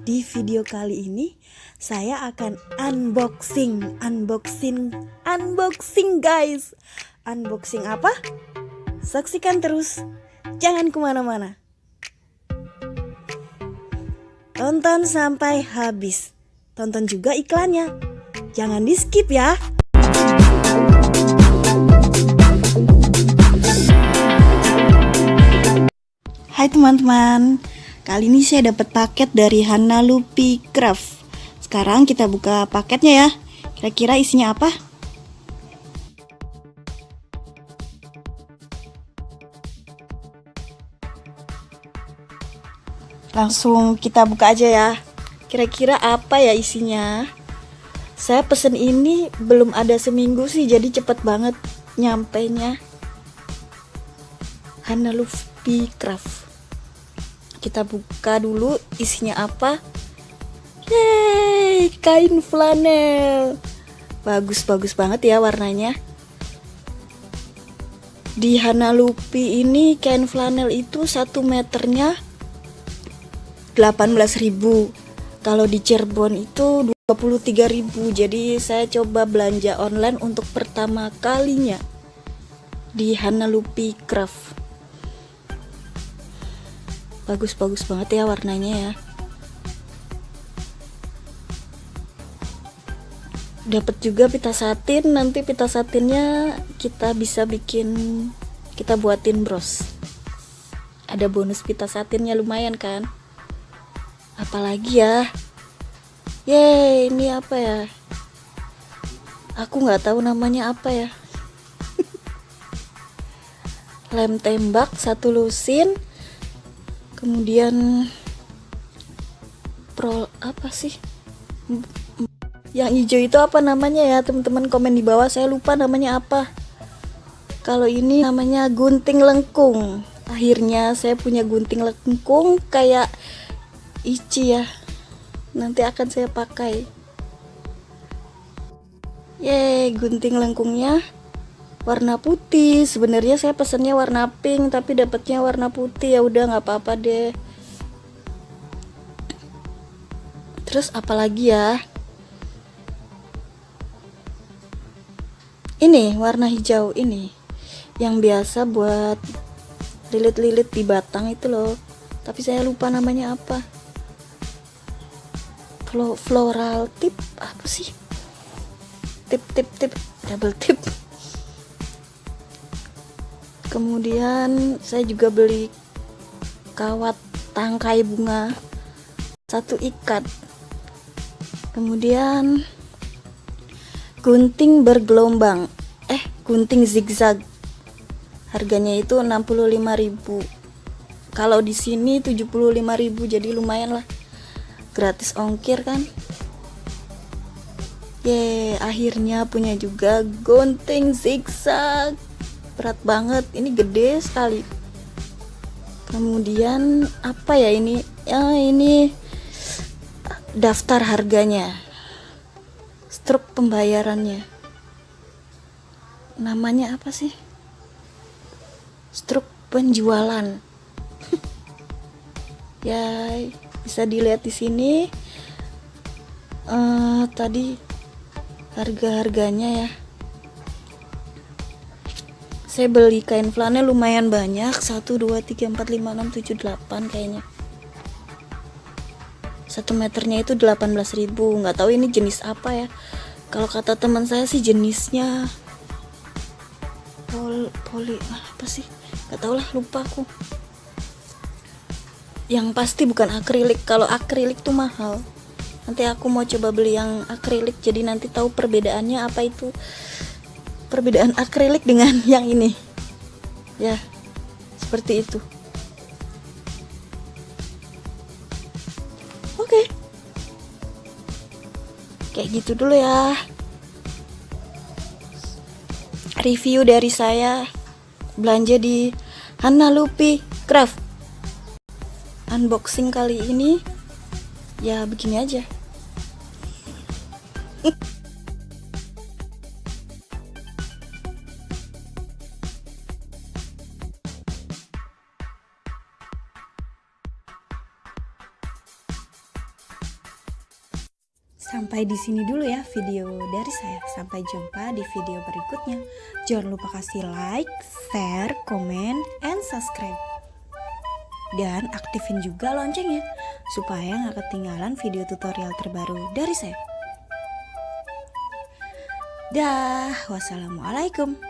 Di video kali ini saya akan unboxing guys. Unboxing apa? Saksikan terus, jangan kemana-mana. Tonton sampai habis. Tonton juga iklannya, jangan di skip ya. Hai teman-teman, kali ini saya dapat paket dari Hannalupi Craft. Sekarang kita buka paketnya ya. Kira-kira isinya apa? Langsung kita buka aja ya. Kira-kira apa ya isinya? Saya pesen ini belum ada seminggu sih, jadi cepet banget nyampainya. Hannalupi Craft. Kita buka dulu isinya apa. Yeay, kain flanel. Bagus banget ya warnanya. Di Hannalupi ini kain flanel itu 1 meternya 18.000. Kalau di Cirebon itu 23.000. Jadi saya coba belanja online untuk pertama kalinya di Hannalupi Craft. Bagus banget ya warnanya ya. Dapat juga pita satin. Nanti pita satinnya kita bisa kita buatin bros. Ada bonus pita satinnya, lumayan kan? Apalagi ya? Yeay, ini apa ya? Aku nggak tahu namanya apa ya. Lem tembak 1 lusin. Kemudian apa sih? Yang hijau itu apa namanya ya? Teman-teman komen di bawah, saya lupa namanya apa. Kalau ini namanya gunting lengkung. Akhirnya saya punya gunting lengkung kayak Ici ya. Nanti akan saya pakai. Yeay, gunting lengkungnya warna putih. Sebenarnya saya pesennya warna pink, tapi dapatnya warna putih. Ya udah, nggak apa-apa deh. Terus apalagi ya? Ini warna hijau ini, yang biasa buat lilit-lilit di batang itu loh. Tapi saya lupa namanya apa. Floral tip apa sih? Tip double tip. Kemudian saya juga beli kawat tangkai bunga 1 ikat. Kemudian gunting bergelombang, gunting zigzag. Harganya itu 65.000. Kalau di sini 75.000, jadi lumayan lah. Gratis ongkir kan? Yeay, akhirnya punya juga gunting zigzag. Berat banget, ini gede sekali. Kemudian apa ya ini? Ya, ini daftar harganya, struk pembayarannya. Namanya apa sih? Struk penjualan. Ya, bisa dilihat di sini. Tadi harga-harganya ya. Saya beli kain flanel lumayan banyak, 1, 2, 3, 4, 5, 6, 7, 8 kayaknya. 1 meternya itu 18.000. Nggak tahu ini jenis apa ya. Kalau kata teman saya sih jenisnya poli apa sih? Nggak tahu lah, lupa aku. Yang pasti bukan akrilik. Kalau akrilik tuh mahal. Nanti aku mau coba beli yang akrilik, jadi nanti tahu perbedaannya apa itu. Perbedaan akrilik dengan yang ini ya, seperti itu. Oke, kayak gitu dulu ya review dari saya belanja di Hannalupi Craft. Unboxing kali ini ya begini aja. Sampai di sini dulu ya video dari saya. Sampai jumpa di video berikutnya. Jangan lupa kasih like, share, komen, and subscribe. Dan aktifin juga loncengnya supaya nggak ketinggalan video tutorial terbaru dari saya. Dah, wassalamualaikum.